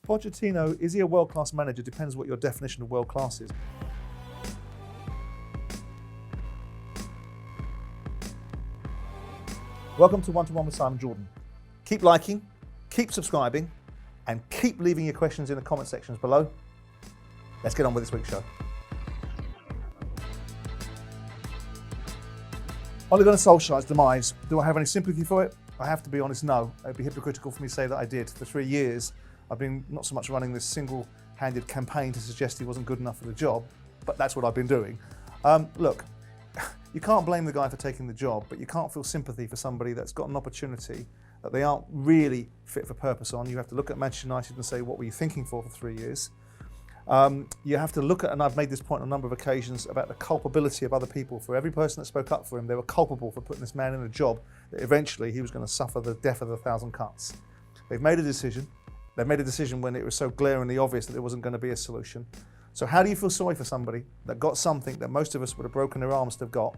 Pochettino, is he a world-class manager? Depends what your definition of world-class is. Welcome to One-to-One with Simon Jordan. Keep liking, keep subscribing, and keep leaving your questions in the comment sections below. Let's get on with this week's show. Ole Gunnar Solskjaer's demise. Do I have any sympathy for it? I have to be honest, no. It would be hypocritical for me to say that I did. For 3 years, I've been not so much running this single-handed campaign to suggest he wasn't good enough for the job, but that's what I've been doing. Look, you can't blame the guy for taking the job, but you can't feel sympathy for somebody that's got an opportunity that they aren't really fit for purpose on. You have to look at Manchester United and say, what were you thinking for 3 years? You have to look at, and I've made this point on a number of occasions, about the culpability of other people. For every person that spoke up for him, they were culpable for putting this man in a job that eventually he was going to suffer the death of 1,000 cuts. They've made a decision. They made a decision when it was so glaringly obvious that there wasn't going to be a solution. So how do you feel sorry for somebody that got something that most of us would have broken their arms to have got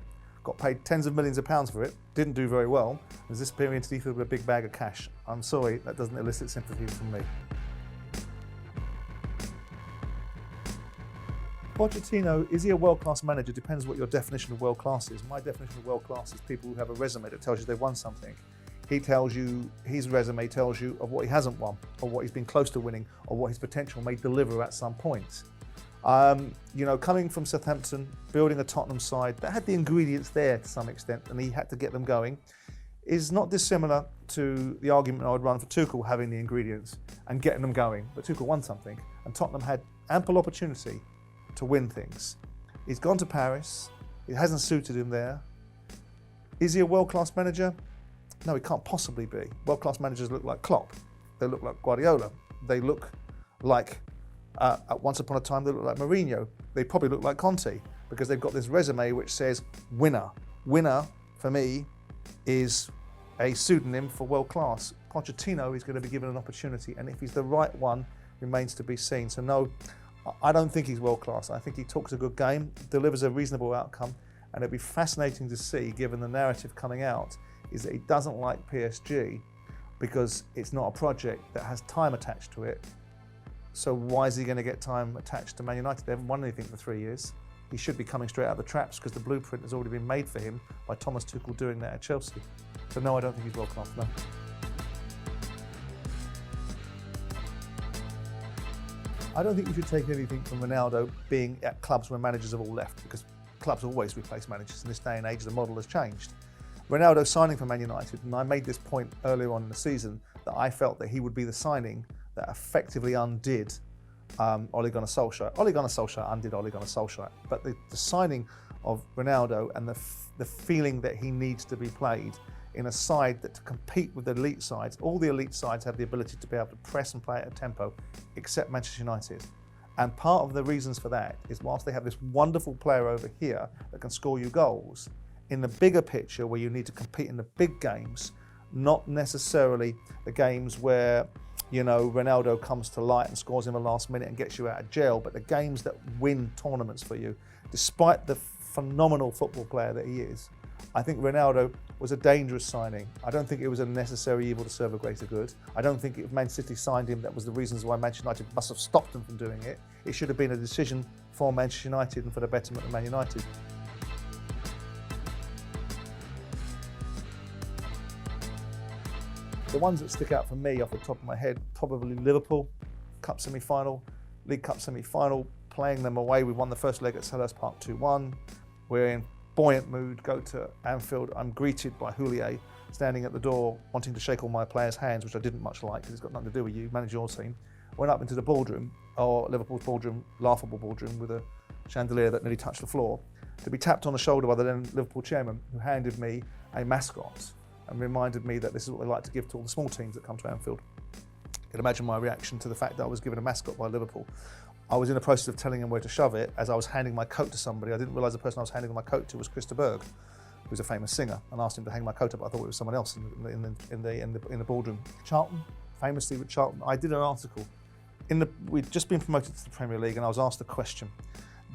paid tens of millions of pounds for it, didn't do very well, is disappearing into the ether with a big bag of cash? I'm sorry, that doesn't elicit sympathy from me. Pochettino, is he a world-class manager? Depends what your definition of world-class is. My definition of world-class is people who have a resume that tells you they've won something. He tells you, his resume tells you of what he hasn't won, or what he's been close to winning, or what his potential may deliver at some point. You know, coming from Southampton, building a Tottenham side that had the ingredients there to some extent, and he had to get them going, is not dissimilar to the argument I would run for Tuchel having the ingredients and getting them going. But Tuchel won something, and Tottenham had ample opportunity to win things. He's gone to Paris. It hasn't suited him there. Is he a world-class manager? No, he can't possibly be. World-class managers look like Klopp. They look like Guardiola. They look like, once upon a time, they look like Mourinho. They probably look like Conte, because they've got this resume which says winner. Winner, for me, is a pseudonym for world-class. Pochettino is going to be given an opportunity, and if he's the right one, remains to be seen. So no, I don't think he's world-class. I think he talks a good game, delivers a reasonable outcome, and it'll be fascinating to see, given the narrative coming out, is that he doesn't like PSG because it's not a project that has time attached to it. So why is he going to get time attached to Man United? They haven't won anything for 3 years. He should be coming straight out of the traps because the blueprint has already been made for him by Thomas Tuchel doing that at Chelsea. So no, I don't think he's world-class, no. I don't think you should take anything from Ronaldo being at clubs where managers have all left, because clubs always replace managers. In this day and age, the model has changed. Ronaldo signing for Man United, and I made this point earlier on in the season, that I felt that he would be the signing that effectively undid Ole Gunnar Solskjaer. Ole Gunnar Solskjaer undid Ole Gunnar Solskjaer, but the signing of Ronaldo and the feeling that he needs to be played in a side that to compete with the elite sides, all the elite sides have the ability to be able to press and play at a tempo, except Manchester United. And part of the reasons for that is, whilst they have this wonderful player over here that can score you goals, in the bigger picture where you need to compete in the big games, not necessarily the games where, you know, Ronaldo comes to light and scores in the last minute and gets you out of jail, but the games that win tournaments for you, despite the phenomenal football player that he is. I think Ronaldo was a dangerous signing. I don't think it was a necessary evil to serve a greater good. I don't think if Man City signed him, that was the reasons why Manchester United must have stopped them from doing it. It should have been a decision for Manchester United and for the betterment of Man United. The ones that stick out for me off the top of my head, probably Liverpool, Cup semi-final, League Cup semi-final, playing them away. We won the first leg at Selhurst Park 2-1. We're in buoyant mood, go to Anfield. I'm greeted by Houllier standing at the door, wanting to shake all my players' hands, which I didn't much like because it's got nothing to do with you, manage your team. Went up into the boardroom, or Liverpool's boardroom, laughable boardroom, with a chandelier that nearly touched the floor, to be tapped on the shoulder by the then Liverpool chairman, who handed me a mascot and reminded me that this is what they like to give to all the small teams that come to Anfield. You can imagine my reaction to the fact that I was given a mascot by Liverpool. I was in the process of telling him where to shove it as I was handing my coat to somebody. I didn't realise the person I was handing my coat to was Christa Berg, who's a famous singer, and asked him to hang my coat up. I thought it was someone else in the boardroom. Charlton, famously with Charlton, I did an article. We'd just been promoted to the Premier League, and I was asked the question,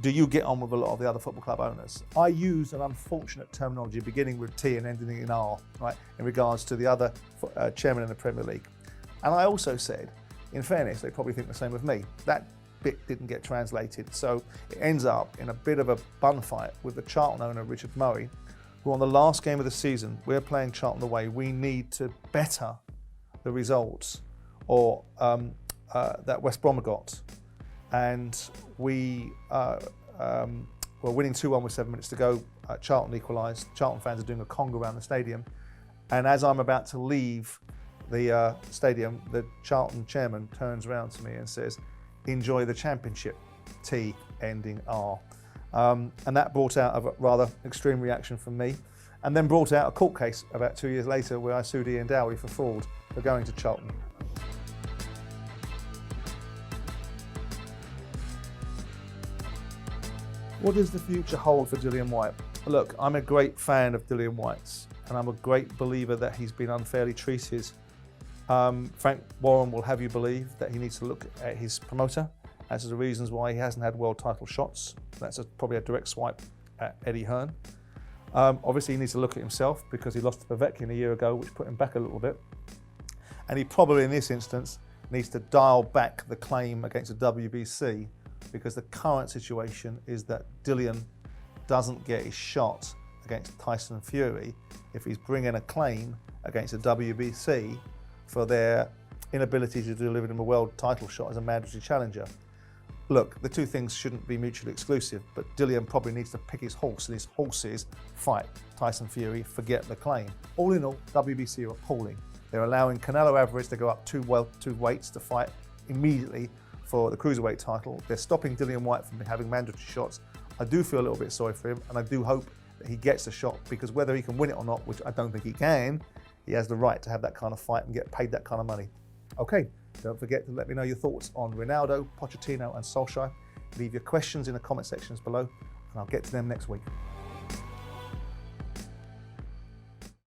do you get on with a lot of the other football club owners? I used an unfortunate terminology beginning with T and ending in R, right, in regards to the other chairman in the Premier League. And I also said, In fairness, they probably think the same of me. That bit didn't get translated, so it ends up in a bit of a bun fight with the Charlton owner, Richard Murray, who on the last game of the season, we're playing Charlton away, we need to better the results or that West Brom got. And we were winning 2-1 with 7 minutes to go. Charlton equalised. Charlton fans are doing a conga around the stadium. And as I'm about to leave the stadium, the Charlton chairman turns around to me and says, "Enjoy the championship, T ending R." And that brought out a rather extreme reaction from me, and then brought out a court case about 2 years later where I sued Ian Dowie for fraud for going to Charlton. What does the future hold for Dillian Whyte? Look, I'm a great fan of Dillian Whyte's, and I'm a great believer that he's been unfairly treated. Frank Warren will have you believe that he needs to look at his promoter as to the reasons why he hasn't had world title shots. That's probably a direct swipe at Eddie Hearn. Obviously he needs to look at himself because he lost to Pochettino a year ago, which put him back a little bit. And he probably in this instance needs to dial back the claim against the WBC, because the current situation is that Dillian doesn't get his shot against Tyson Fury if he's bringing a claim against the WBC for their inability to deliver him a world title shot as a mandatory challenger. Look, the two things shouldn't be mutually exclusive, but Dillian probably needs to pick his horse, and his horse is fight Tyson Fury, forget the claim. All in all, WBC are appalling. They're allowing Canelo Alvarez to go up two weights to fight immediately for the cruiserweight title. They're stopping Dillian Whyte from having mandatory shots. I do feel a little bit sorry for him, and I do hope that he gets a shot, because whether he can win it or not, which I don't think he can, he has the right to have that kind of fight and get paid that kind of money. Okay, don't forget to let me know your thoughts on Ronaldo, Pochettino and SOLSKJAER. Leave your questions in the comment sections below, and I'll get to them next week.